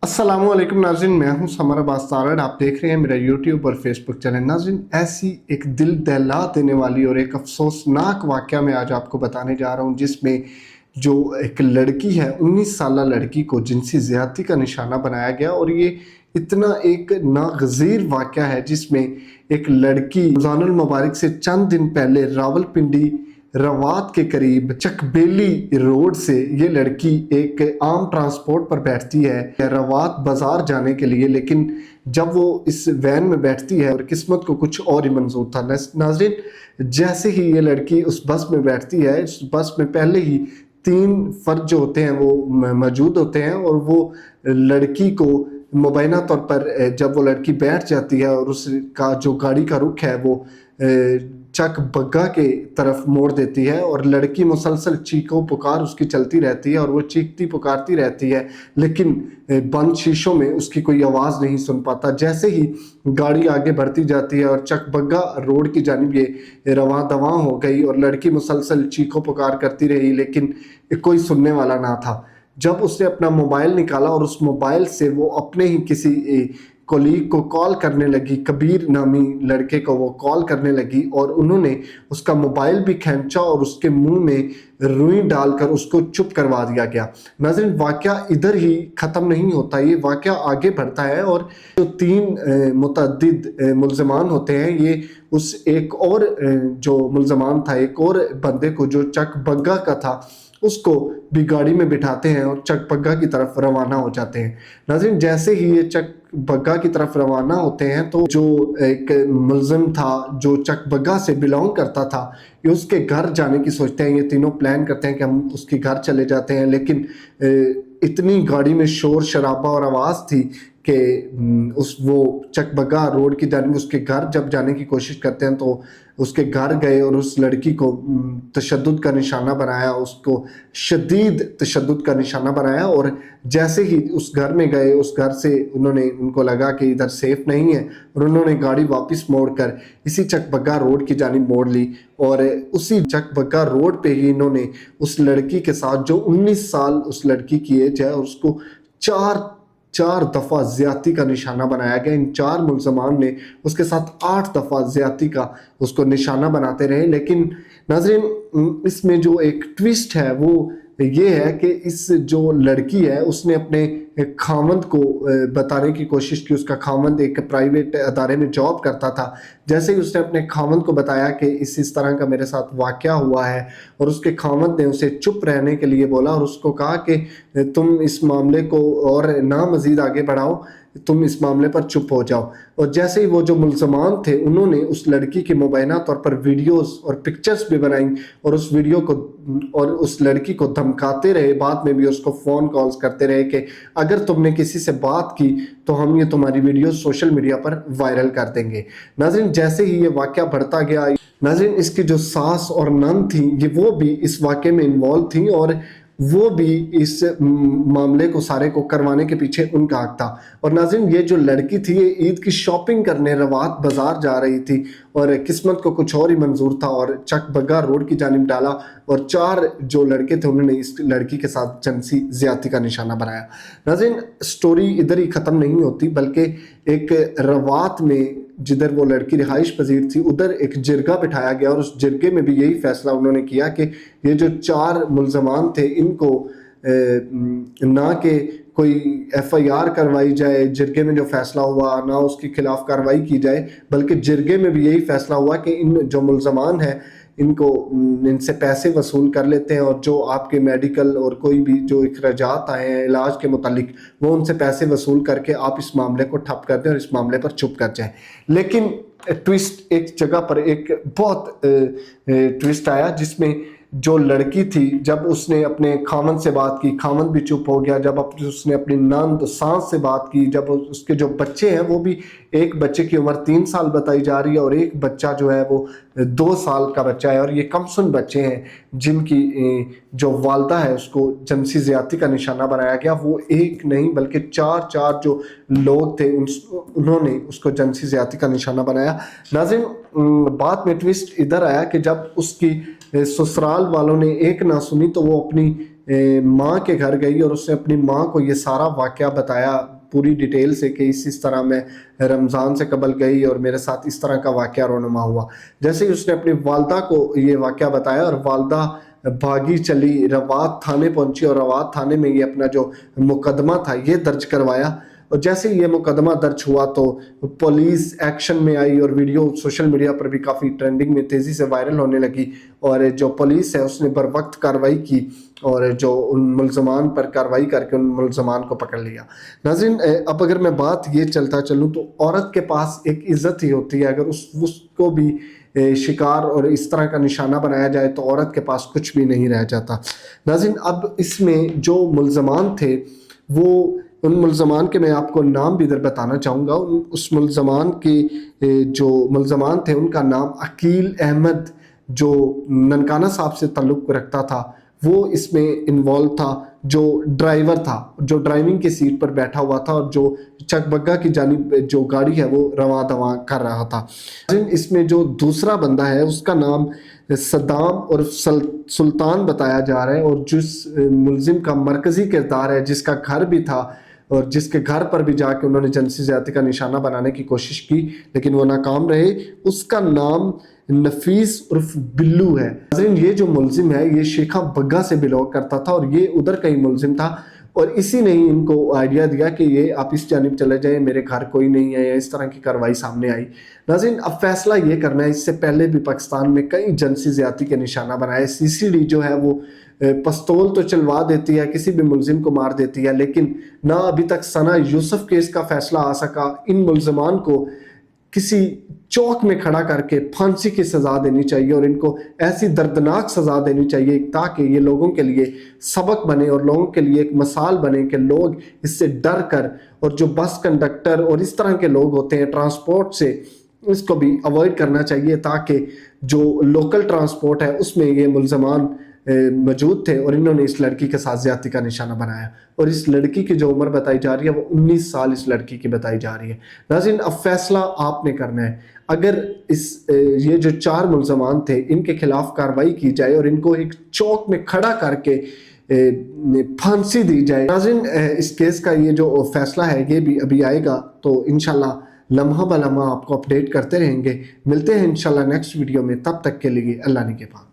अस्सलाम वालेकुम नाज़रीन, मैं हूं समर अब्बास तारड़। आप देख रहे हैं मेरा यूट्यूब और फेसबुक चैनल। नाज़रीन, ऐसी एक दिल दहला देने वाली और एक अफसोसनाक वाक़या मैं आज आपको बताने जा रहा हूं, जिसमें जो एक लड़की है, 19 साला लड़की को जिनसी ज़्यादती का निशाना बनाया गया। और ये इतना एक नागज़ीर वाक़या है जिसमें एक लड़की रमज़ानुल मुबारक से चंद दिन पहले रावलपिंडी रवात के करीब चकबेली रोड से ये लड़की एक आम ट्रांसपोर्ट पर बैठती है रवात बाजार जाने के लिए। लेकिन जब वो इस वैन में बैठती है और किस्मत को कुछ और ही मंजूर था। नाज़रीन, जैसे ही ये लड़की उस बस में बैठती है, इस बस में पहले ही 3 फर्द जो होते हैं वो मौजूद होते हैं। और वो लड़की को मुबैना तौर पर जब वो लड़की बैठ जाती है और उसका जो गाड़ी का रुख है वो चक बग्गा के तरफ मोड़ देती है, और लड़की मुसलसल चीखों पुकार उसकी चलती रहती है और वो चीखती पुकारती रहती है, लेकिन बंद शीशों में उसकी कोई आवाज़ नहीं सुन पाता। जैसे ही गाड़ी आगे बढ़ती जाती है और चक बग्गा रोड की जानिब ये रवां दवां हो गई और लड़की मुसलसल चीखों पुकार करती रही, लेकिन कोई सुनने वाला ना था। जब उसने अपना मोबाइल निकाला और उस मोबाइल से वो अपने ही किसी कोलीग को कॉल करने लगी, कबीर नामी लड़के को वो कॉल करने लगी, और उन्होंने उसका मोबाइल भी खींचा और उसके मुंह में रुई डालकर उसको चुप करवा दिया गया। नाज़रीन, वाक़या इधर ही ख़त्म नहीं होता, ये वाक़या आगे बढ़ता है और जो 3 मुतअद्दिद मुल्ज़मान होते हैं, ये उस एक और जो मुल्ज़मान था, एक और बंदे को जो चक बग्गा का था, उसको भी गाड़ी में बिठाते हैं और चक बग्गा की तरफ रवाना हो जाते हैं। नाज़रीन, जैसे ही ये चक बग्गा की तरफ रवाना होते हैं तो जो एक मुल्ज़िम था जो चक बग्गा से बिलोंग करता था, ये उसके घर जाने की सोचते हैं। ये तीनों प्लान करते हैं कि हम उसके घर चले जाते हैं, लेकिन इतनी गाड़ी में शोर शराबा और आवाज़ थी कि वो चक बग्गा रोड की जानिब उसके घर जब जाने की कोशिश करते हैं तो उसके घर गए और उस लड़की को तशद्दुद का निशाना बनाया, उसको शदीद तशद्दुद का निशाना बनाया। और जैसे ही उस घर में गए, उस घर से उनको लगा कि इधर सेफ नहीं है, और उन्होंने गाड़ी वापस मोड़कर इसी चक बग्गा रोड की जानिब मोड़ ली। और उसी चक बग्गा रोड पे ही इन्होंने उस लड़की के साथ, जो 19 साल उस लड़की की एज है, उसको चार दफ़ा ज़्यादती का निशाना बनाया गया। इन 4 मुल्ज़मान ने उसके साथ 8 दफ़ा ज़्यादती का उसको निशाना बनाते रहे। लेकिन नाज़रीन, इसमें जो एक ट्विस्ट है वो ये है कि इस जो लड़की है उसने अपने खामंद को बताने की कोशिश की। उसका खामंद एक प्राइवेट अदारे में जॉब करता था। जैसे ही उसने अपने खामंद को बताया कि इस तरह का मेरे साथ वाक़या हुआ है, और उसके खामंद ने उसे चुप रहने के लिए बोला और उसको कहा कि तुम इस मामले को और ना मज़ीद आगे बढ़ाओ, तुम इस मामले पर चुप हो जाओ। और जैसे ही वो जो मुल्ज़मान थे उन्होंने उस लड़की के मुबैना तौर पर वीडियोस और पिक्चर्स भी बनाई और उस वीडियो को और उस लड़की को धमकाते रहे, बाद में भी उसको फ़ोन कॉल्स करते रहे कि अगर तुमने किसी से बात की तो हम ये तुम्हारी वीडियो सोशल मीडिया पर वायरल कर देंगे। नाज़रीन, जैसे ही ये वाक़या बढ़ता गया, नाज़रीन इसकी जो सास और नंद थी ये वो भी इस वाक़े में इन्वॉल्व थी, और वो भी इस मामले को सारे को करवाने के पीछे उनका हक था। और नाज़रीन, ये जो लड़की थी ये ईद की शॉपिंग करने रवात बाज़ार जा रही थी, और किस्मत को कुछ और ही मंजूर था और चक बग्गा रोड की जानिब डाला, और 4 जो लड़के थे उन्होंने इस लड़की के साथ जिनसी ज़्यादती का निशाना बनाया। नाज़रीन, स्टोरी इधर ही ख़त्म नहीं होती, बल्कि एक रवात में जिधर वो लड़की रिहाइश पजीर थी उधर एक जिरगा बिठाया गया, और उस जिरगे में भी यही फैसला उन्होंने किया कि ये जो 4 मुल्ज़मान थे इनको ना कि कोई FIR करवाई जाए, जिरगे में जो फैसला हुआ ना उसके खिलाफ कार्रवाई की जाए, बल्कि जिरगे में भी यही फैसला हुआ कि इन जो मुल्ज़मान हैं इनसे पैसे वसूल कर लेते हैं, और जो आपके मेडिकल और कोई भी जो इखराजात आए हैं इलाज के मुतालिक वो उनसे पैसे वसूल करके आप इस मामले को ठप कर दें और इस मामले पर चुप कर जाएं। लेकिन ट्विस्ट एक जगह पर एक बहुत ट्विस्ट आया, जिसमें जो लड़की थी जब उसने अपने खामन से बात की, खामन भी चुप हो गया। जब उसने अपनी नंद सास से बात की, जब उसके जो बच्चे हैं वो भी, एक बच्चे की उम्र 3 साल बताई जा रही है और एक बच्चा जो है वो 2 साल का बच्चा है, और ये कमसुन बच्चे हैं जिनकी जो वालदा है उसको जिनसी ज़्यादती का निशाना बनाया गया। वो एक नहीं बल्कि 4 जो लोग थे उन्होंने उसको जिनसी ज़्यादती का निशाना बनाया। नाज़रीन, बाद में ट्विस्ट इधर आया कि जब उसकी ससुराल वालों ने एक ना सुनी तो वो अपनी माँ के घर गई और उसने अपनी माँ को ये सारा वाक़या बताया پوری ڈیٹیل سے کہ اس طرح میں رمضان سے قبل گئی اور میرے ساتھ اس طرح کا واقعہ رونما ہوا. جیسے ہی اس نے اپنی والدہ کو یہ واقعہ بتایا اور والدہ بھاگی چلی روات تھانے پہنچی اور روات تھانے میں یہ اپنا جو مقدمہ تھا یہ درج کروایا. اور جیسے یہ مقدمہ درج ہوا تو پولیس ایکشن میں آئی اور ویڈیو سوشل میڈیا پر بھی کافی ٹرینڈنگ میں تیزی سے وائرل ہونے لگی اور جو پولیس ہے اس نے بر وقت کارروائی کی اور جو ان ملزمان پر کارروائی کر کے ان ملزمان کو پکڑ لیا. ناظرین اب اگر میں بات یہ چلتا چلوں تو عورت کے پاس ایک عزت ہی ہوتی ہے. اگر اس کو بھی شکار اور اس طرح کا نشانہ بنایا جائے تو عورت کے پاس کچھ بھی نہیں رہ جاتا. ناظرین اب اس میں جو ملزمان تھے وہ ان ملزمان کے میں آپ کو نام بھی ادھر بتانا چاہوں گا. اس ملزمان کے جو ملزمان تھے ان کا نام عقیل احمد جو ننکانہ صاحب سے تعلق رکھتا تھا وہ اس میں انوالو تھا. جو ڈرائیور تھا جو ڈرائیونگ کی سیٹ پر بیٹھا ہوا تھا اور جو چک بگا کی جانب جو گاڑی ہے وہ رواں دواں کر رہا تھا. اس میں جو دوسرا بندہ ہے اس کا نام صدام اور سلطان بتایا جا رہا ہے اور جس ملزم کا مرکزی کردار ہے جس کا گھر بھی تھا اور جس کے گھر پر بھی جا کے انہوں نے جنسی زیادتی کا نشانہ بنانے کی کوشش کی لیکن وہ ناکام رہے, اس کا نام نفیس عرف بلو ہے. ناظرین یہ جو ملزم ہے یہ شیخا بگا سے بلونگ کرتا تھا اور یہ ادھر کا ہی ملزم تھا اور اسی نے ہی ان کو آئیڈیا دیا کہ یہ آپ اس جانب چلے جائیں, میرے گھر کوئی نہیں ہے, یا اس طرح کی کارروائی سامنے آئی. ناظرین اب فیصلہ یہ کرنا ہے, اس سے پہلے بھی پاکستان میں کئی جنسی زیادتی کے نشانہ بنائے. CCD جو ہے وہ پستول تو چلوا دیتی ہے, کسی بھی ملزم کو مار دیتی ہے, لیکن نہ ابھی تک ثنا یوسف کیس کا فیصلہ آ سکا. ان ملزمان کو کسی چوک میں کھڑا کر کے پھانسی کی سزا دینی چاہیے اور ان کو ایسی دردناک سزا دینی چاہیے تاکہ یہ لوگوں کے لیے سبق بنے اور لوگوں کے لیے ایک مثال بنے کہ لوگ اس سے ڈر کر, اور جو بس کنڈکٹر اور اس طرح کے لوگ ہوتے ہیں ٹرانسپورٹ سے, اس کو بھی اوائڈ کرنا چاہیے تاکہ جو لوکل ٹرانسپورٹ ہے اس میں یہ ملزمان موجود تھے اور انہوں نے اس لڑکی کے ساتھ زیادتی کا نشانہ بنایا. اور اس لڑکی کی جو عمر بتائی جا رہی ہے وہ 19 سال اس لڑکی کی بتائی جا رہی ہے. ناظرین اب فیصلہ آپ نے کرنا ہے. اگر یہ جو 4 ملزمان تھے ان کے خلاف کارروائی کی جائے اور ان کو ایک چوک میں کھڑا کر کے پھانسی دی جائے. ناظرین اس کیس کا یہ جو فیصلہ ہے یہ بھی ابھی آئے گا تو انشاءاللہ لمحہ بہ لمحہ آپ کو اپڈیٹ کرتے رہیں گے. ملتے ہیں انشاءاللہ نیکسٹ ویڈیو میں, تب تک کے لیے اللہ نگہبان.